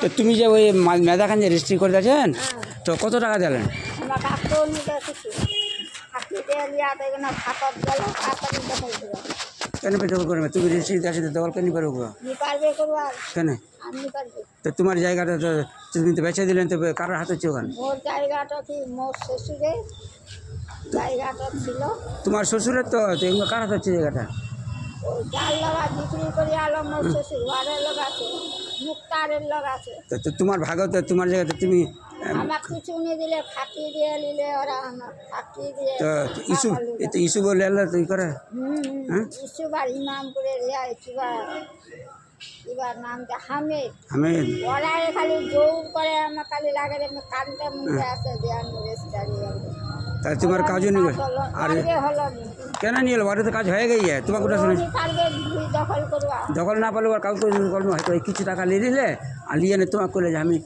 তো তুমি যে ওই মেধাখান যে রেজিস্ট্রি করে দিয়েছেন তো কত টাকা দিলেন? কেন দখল করবে? তুমি রেজিস্ট্রি আছে দখল কেন করবো? কেন? তো তোমার জায়গাটা তো তুমি তো বেঁচে দিলেন, তো কারোর হাতে হচ্ছে ওখানে? জায়গাটা কি মোর শ্বশুরের জায়গাটা ছিল। তোমার শ্বশুরের তো এগুলো কার হাতে হচ্ছে জায়গাটা? তো তোমার ভাগ তো তোমার জায়গাতে তুমি কিছু নিয়ে দিলে ফাটিয়ে দিয়ে নিলে ওরা আমার ফাটিয়ে দিয়ে তো ইস্যু বলে এলো তুই করে ইস্যু বার ইমাম করে এবার নামটা হামেদ ওরা খালি জোর করে আমার খালি লাগে কানটা মুখে আসে তাহলে তোমার কাজও নিবে আর কেন নিয়ে এলো? বাড়িতে কাজ হয়ে গেছে তোমার কোটা শুনে দখল না পারলে কাউকে হয়তো কিছু টাকা নিয়ে দিলে আর নিয়ে নে তোমার করে যে আমি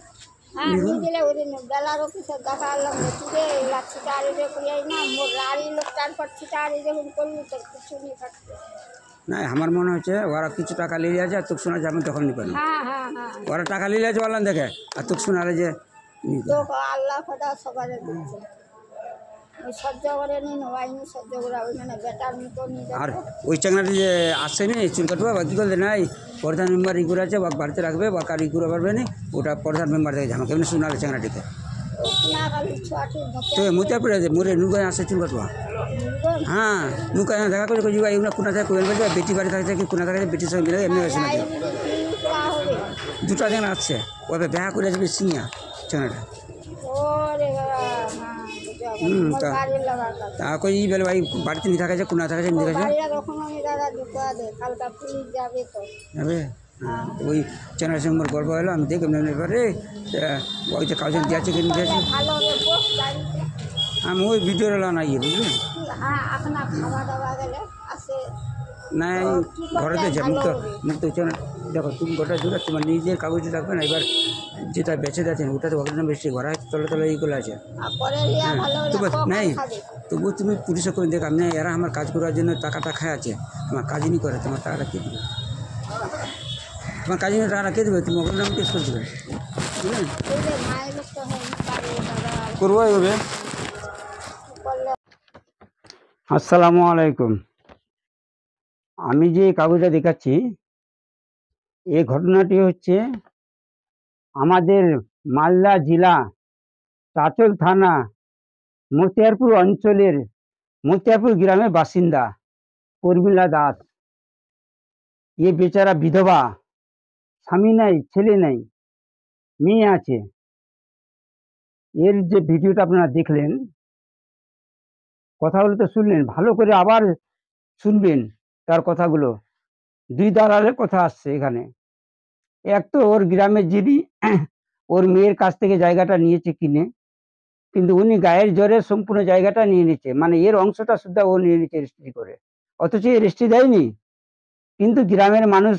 না আমার মনে হচ্ছে ওরা কিছু টাকা নিয়ে আছে আর তোকে শোনা যে আমি দখল নিতে পারি। ওরা টাকা নিয়ে আছে বললাম দেখে আর তোকে শোনালে যে আল্লাহ সবার আর ওই চাকনাটি যে আসেনি চুল কাটবো বা কী করলে নাই প্রধান মেম্বার ই করে আছে বা বাড়িতে রাখবে বা কার ই করে পারবে না, ওটা প্রধান মেম্বার থেকে আমাকে এমনি শোনালে চাকনাটিতে তো মুতে পড়ে আছে মোরে নুকায় আসে চুল কাটবা। হ্যাঁ নুকায় দেখা করে যাবা এগুলো কোনা থাকে কোয়েল বলবে বেটি বাড়ি থাকছে কি কোনা থাকে বেটির সঙ্গে মিলে এমনি শোনা দুটা চাকনা আসছে ওদের দেখা করে আসবে সিনিয়া চাকনাটা তা ই বলে ভাই বাড়িতে নিয়ে থাকা যায় কোনা থাকা যায় নিয়ে থাকা যাবে ওই চ্যানেল সঙ্গে আমার গল্প হলো আমি দেখলাম এবারে ওই যে কাগজ দিয়েছে কিনে দিয়েছে আমি ওই ভিডিওটা না গিয়ে বুঝলি না ঘরেতে যে মুক্ত হচ্ছে না। দেখো তুমি গোটা জুড়ে তোমার নিজের কাগজে থাকবে না, এবার যেটা বেঁচে যাচ্ছেন ওটা তো অগ্রাম বেশি ঘরা তলে তলে এইগুলো আছে তবু নাই তবু তুমি পুলিশে করে দেখ আমি এরা আমার কাজ করার জন্য টাকাটা খায় আছে আমার কাজই নি করে তোমার টাকাটা কে দেবে? তোমার কাজই টাকাটা কে দেবে? তুমি অগ্রাম কেস করে দেবে বুঝলেন করবো এইভাবে। আসসালামু আলাইকুম। আমি যে কাগজটা দেখাচ্ছি এই ঘটনাটি হচ্ছে আমাদের মালদা জেলা চাঁচল থানা মতিয়ারপুর অঞ্চলের মতিয়ারপুর গ্রামের বাসিন্দা উর্মিলা দাস। এ বেচারা বিধবা, স্বামী নাই, ছেলে নাই, মেয়ে আছে। এর যে ভিডিওটা আপনারা দেখলেন, কথাগুলো তো শুনলেন, ভালো করে আবার শুনবেন তার কথাগুলো। দুই দালালের কথা আসছে এখানে। এক তো ওর গ্রামের যিনি ওর মেয়ের কাছ থেকে জায়গাটা নিয়েছে কিনে, কিন্তু উনি গায়ের জোরে সম্পূর্ণ জায়গাটা নিয়ে নিচ্ছে, মানে এর অংশটা শুদ্ধ ও নিয়ে নিচ্ছে রেজিস্ট্রি করে, অথচ এই রেজিস্ট্রি দেয়নি। কিন্তু গ্রামের মানুষ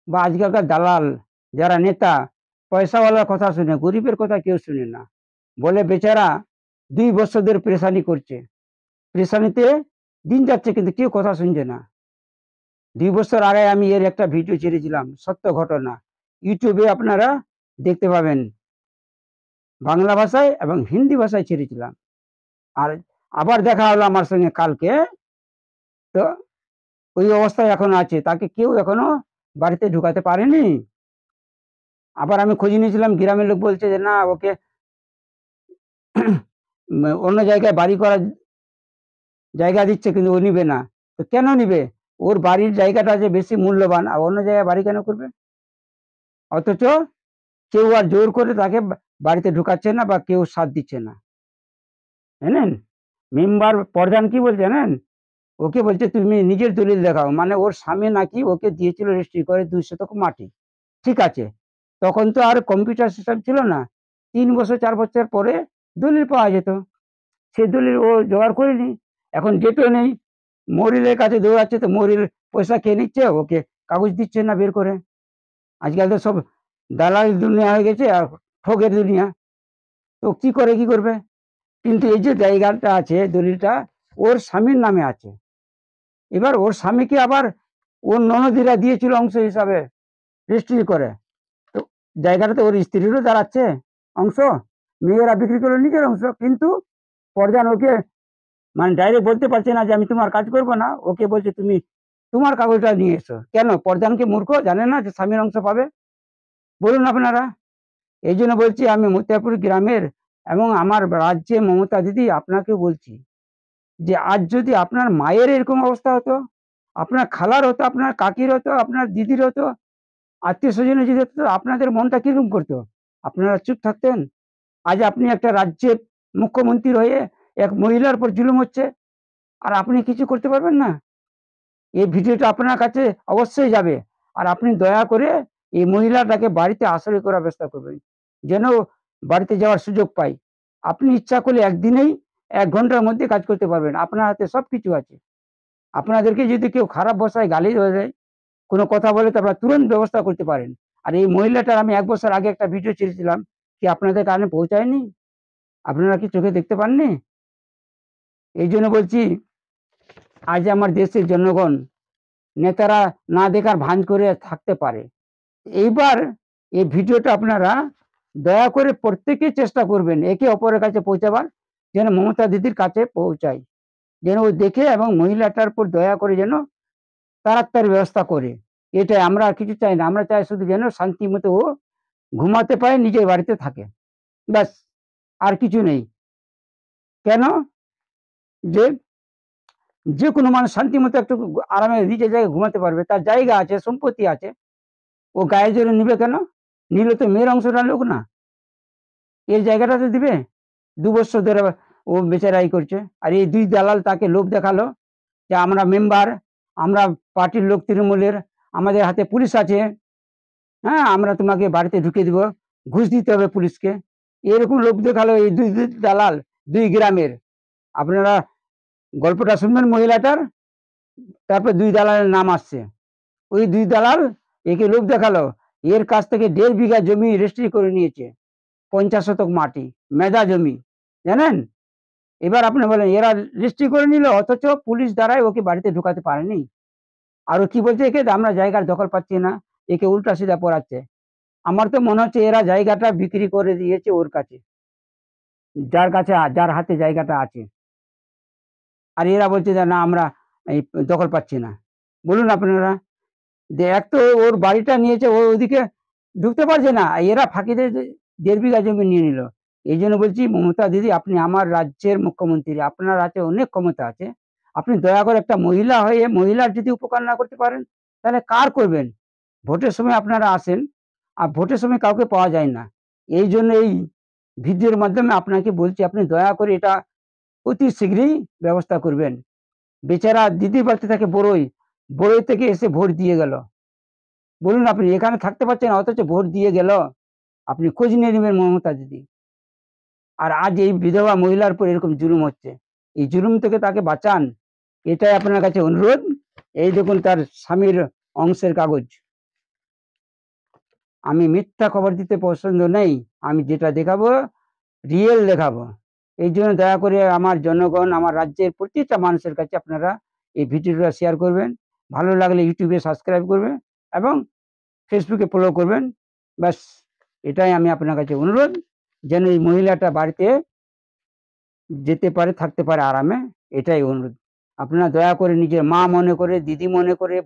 বা আজকালকার দালাল যারা নেতা পয়সাওয়ালার কথা শুনে, গরিবের কথা কেউ শুনে না। বলে বেচারা 2 বছর ধরে পেরেশানি করছে, পেরেশানিতে দিন যাচ্ছে কিন্তু কেউ কথা শুনছে না। 2 বছর আগে আমি এর একটা ভিডিও ছেড়েছিলাম, সত্য ঘটনা, ইউটিউবে আপনারা দেখতে পাবেন, বাংলা ভাষায় এবং হিন্দি ভাষায় ছেড়েছিলাম। আর আবার দেখা হলো আমার সঙ্গে কালকে, তো ওই অবস্থায় এখন আছে, তাকে কেউ এখনো বাড়িতে ঢুকাতে পারেনি। আবার আমি খোঁজ নিয়েছিলাম, গ্রামের লোক বলছে যে না ওকে অন্য জায়গায় বাড়ি করার জায়গা দিচ্ছে, কিন্তু ও নিবে না। তো কেন নিবে? ওর বাড়ির জায়গাটা যে বেশি মূল্যবান, আর অন্য জায়গায় বাড়ি কেন করবে? অথচ কেউ আর জোর করে তাকে বাড়িতে ঢুকাচ্ছে না বা কেউ সাথ দিচ্ছে না, জানেন। মেম্বার প্রধান কি বলছে জানেন? ওকে বলছে তুমি নিজের দলিল দেখাও, মানে ওর স্বামী নাকি ওকে দিয়েছিল রেজিস্ট্রি করে 2 শতক মাটি। ঠিক আছে, তখন তো আর কম্পিউটার সিস্টেম ছিল না, 3 বছর 4 বছর পরে দলিল পাওয়া যেত। সে দলিল ও জোগাড় করেনি, এখন ডেটও নেই, মরিলের কাছে দৌড়াচ্ছে, তো মরিল পয়সা খেয়ে নিচ্ছে, ওকে কাগজ দিচ্ছে না বের করে। আজকাল তো সব দালাল দুনিয়া হয়ে গেছে আর ঠগের দুনিয়া, তো কি করবে? কিন্তু এই যে জায়গাটা আছে, দলিলটা ওর স্বামীর নামে আছে। এবার ওর স্বামীকে আবার ওর ননদিরা দিয়েছিল অংশ হিসাবে, রেজিস্ট্রি করে। তো জায়গাটাতে ওর স্ত্রীরও দাঁড়াচ্ছে অংশ, মেয়েরা বিক্রি করলো নিজের অংশ। কিন্তু প্রধান ওকে মানে ডাইরেক্ট বলতে পারছে না যে আমি তোমার কাজ করব না। ওকে বলছে তুমি তোমার কাগজটা নিয়ে এসো। কেন? প্রধান কি মূর্খ? জানে না যে স্বামীর অংশ পাবে? বলুন আপনারা। এইজন্য বলছি আমি মতিয়াপুর গ্রামের এবং আমার রাজ্যে মমতা দিদি আপনাকেও বলছি যে আজ যদি আপনার মায়ের এরকম অবস্থা হতো, আপনার খালার হতো, আপনার কাকির হতো, আপনার দিদির হতো, আত্মীয়-স্বজনের যদি হতো, আপনাদের মনটা কিরকম করতো? আপনারা চুপ থাকতেন? আজ আপনি একটা রাজ্যের মুখ্যমন্ত্রী হয়ে এক মহিলার উপর জুলুম হচ্ছে, আর আপনি কিছু করতে পারবেন না? এই ভিডিওটা আপনার কাছে অবশ্যই যাবে। আর আপনি দয়া করে এই মহিলাটাকে বাড়িতে আশ্রয় করার ব্যবস্থা করবেন। যেন বাড়িতে যাওয়ার সুযোগ পায়। আপনি ইচ্ছা করলে একদিনেই ১ ঘন্টার মধ্যে কাজ করতে পারবেন। আপনার হাতে সবকিছু আছে। আপনাদেরকে যদি কেউ খারাপ ভাষায় গালি দেয়, কোনো কথা বলে তো আপনারা তুরন্ত ব্যবস্থা করতে পারেন। আর এই মহিলাটার আমি ১ বছর আগে একটা ভিডিও ছেড়েছিলাম। কি আপনাদের কানে পৌঁছায়নি? আপনারা কি চোখে দেখতে পাননি? এইজন্য বলছি আজ আমার দেশের জনগণ নেতারা না দেখার ভান করে থাকতে পারে। এইবার এই ভিডিওটা আপনারা দয়া করে প্রত্যেকেই চেষ্টা করবেন একে অপরের কাছে পৌঁছাবার, যেন মমতা দিদির কাছে পৌঁছায়। যেন ও দেখে এবং মহিলাটার উপর দয়া করে যেন তাড়াতাড়ি ব্যবস্থা করে। এটাই, আমরা আর কিছু চাই না। আমরা চাই শুধু যেন শান্তিমতো ও ঘুমাতে পারে, নিজের বাড়িতে থাকে। ব্যাস, আর কিছু নেই। কেন? যে যেকোনো মানুষ শান্তিমতো একটু আরামে নিজের জায়গায় ঘুমাতে পারবে। তার জায়গা আছে, সম্পত্তি আছে। ও গায়ের জোরে নিবে কেন? নিলে তো মেয়ের অংশটা লোক না। এর জায়গাটা তো দিবে। ২ বৎসর ধরে ও বেচারা করছে। আর এই ২ দালাল তাকে লোভ দেখালো যে আমরা মেম্বার, আমরা পার্টির লোক তৃণমূলের, আমাদের হাতে পুলিশ আছে। হ্যাঁ, আমরা তোমাকে বাড়িতে ঢুকিয়ে দিব। ঘুষ দিতে হবে পুলিশকে। এরকম লোভ দেখালো এই ২ দালাল ২ গ্রামের। আপনারা গল্পটা শুনবেন মহিলাটার, তারপর ২ দালালের নাম আসছে। ওই ২ দালাল একে লোভ দেখালো। এর কাছ থেকে ১.৫ বিঘা জমি রেজিস্ট্রি করে নিয়েছে। ৫০ শতক মাটি, মেধা জমি। জানেন? এবার আপনি বলেন এরা রেজিস্ট্রি করে নিল, অথচ পুলিশ দ্বারাই ওকে বাড়িতে ঢুকাতে পারেনি। আর ও কি বলছে একে? আমরা জায়গার দখল পাচ্ছি না। একে উল্টা সিধা পড়াচ্ছে। আমার তো মনে হচ্ছে এরা জায়গাটা বিক্রি করে দিয়েছে ওর কাছে। যার হাতে জায়গাটা আছে। আর এরা বলছে যে না আমরা এই দখল পাচ্ছি না। বলুন আপনারা। যে এক তো ওর বাড়িটা নিয়েছে, ও ওদিকে ঢুকতে পারছে না। এরা ফাঁকি দিয়ে ১.৫ বিঘা জমি নিয়ে নিল। এইজন্য বলছি মমতা দিদি, আপনি আমার রাজ্যের মুখ্যমন্ত্রী। আপনার হাতে অনেক ক্ষমতা আছে। আপনি দয়া করে একটা মহিলা হয়ে মহিলার যদি উপকার না করতে পারেন, তাহলে কার করবেন? ভোটের সময় আপনারা আসেন, আর ভোটের সময় কাউকে পাওয়া যায় না। এইজন্য এই ভিডিওর মাধ্যমে আপনাকে বলছি আপনি দয়া করে এটা অতি শীঘ্রই ব্যবস্থা করবেন। বেচারা দিদির বাড়িতে থাকে বড়ই, বড়ই থেকে এসে ভোট দিয়ে গেল। বলুন আপনি এখানে থাকতে পারছেন না, অথচ ভোট দিয়ে গেল। আপনি খোঁজ নিয়ে নেবেন মমতা দিদি। আর আজ এই বিধবা মহিলার উপর এরকম জুলুম হচ্ছে। এই জুলুম থেকে তাকে বাঁচান। এটাই আপনার কাছে অনুরোধ। এই দেখুন তার স্বামীর অংশের কাগজ। আমি মিথ্যা খবর দিতে পছন্দ নেই। আমি যেটা দেখাবো রিয়েল দেখাবো। এইজন্য দয়া করে আমার জনগণ, আমার রাজ্যের প্রত্যেকটা মানুষের কাছে আপনারা এই ভিডিওটা শেয়ার করবেন। ভালো লাগলে ইউটিউবে সাবস্ক্রাইব করবেন এবং ফেসবুকে ফলো করবেন। ব্যাস, এটাই আমি আপনার কাছে অনুরোধ, যেন এই মহিলাটা বাড়িতে যেতে পারে, থাকতে পারে আরামে। এটাই অনুরোধ। আপনারা দয়া করে নিজের মা মনে করে, দিদি মনে করে